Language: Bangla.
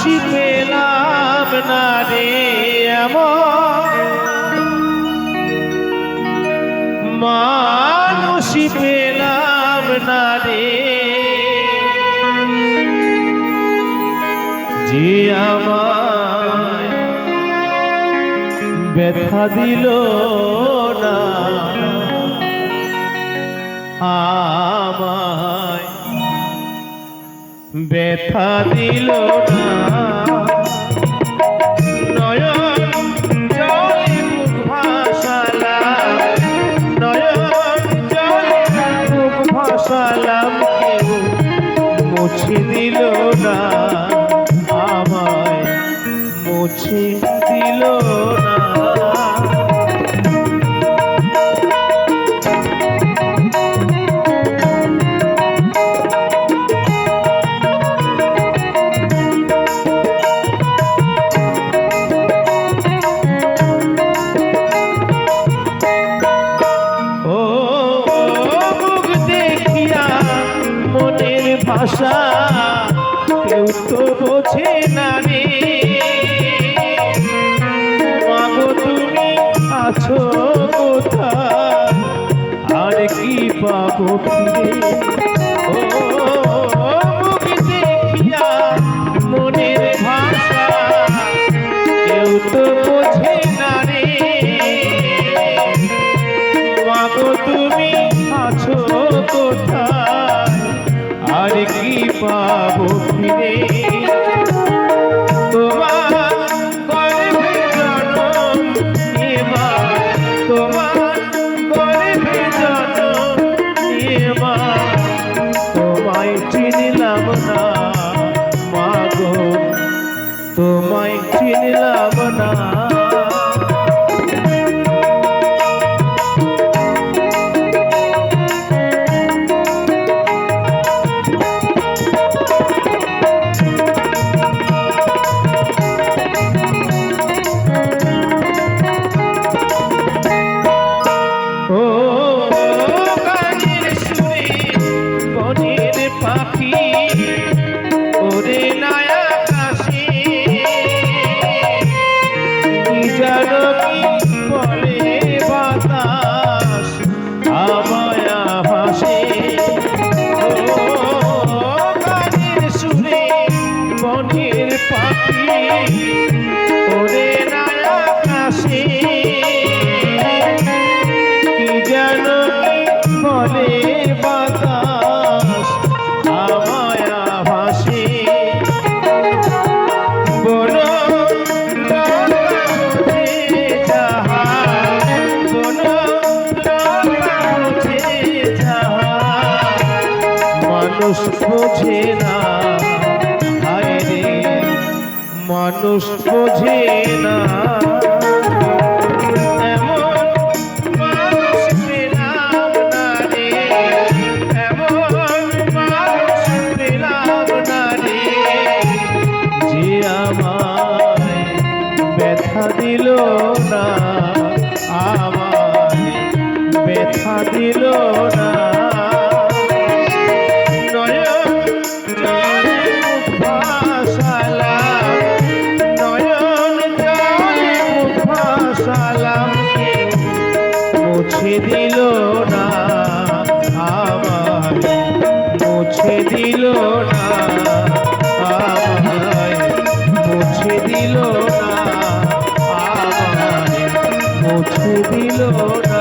মানুষই পেলাম না রে এমন, মানুষই পেলাম না রে যে আমায় ব্যথা দিল না, আমায় ব্যথা দিল না। নয়ন জলে মুখ ভাসালাম, নয়ন জলে মুখ ভাসালাম, কেউ মুছে দিল না, আমায় মুছে দিল না। ভাষা কেউ তো বোঝে না রে, মাগো তুমি আছো কোথায়, আর কি পাবো ফিরে। ও মুখ দেখিয়া মনের ভাষা কেউ তো বোঝে না রে, মাগো তুমি আছো কোথায়, আর কি পাবো ফিরে। তোমার গর্ভে জনম এবার, তোমার গর্ভে জনম এবার, তোমায় চিনলাম না মাগো, তোমায় চিনলাম না। মানুষ বোঝে না, হায় রে মানুষ বোঝে না, এমন মানুষ পেলাম না রে, এমন মানুষ পেলাম না রে যে আমায় ব্যথা দিল না, আমায় ব্যথা দিল না। মুছে দিল না, আমায় মুছে দিল না, আমায় মুছে দিল না, আমায় মুছে দিল না।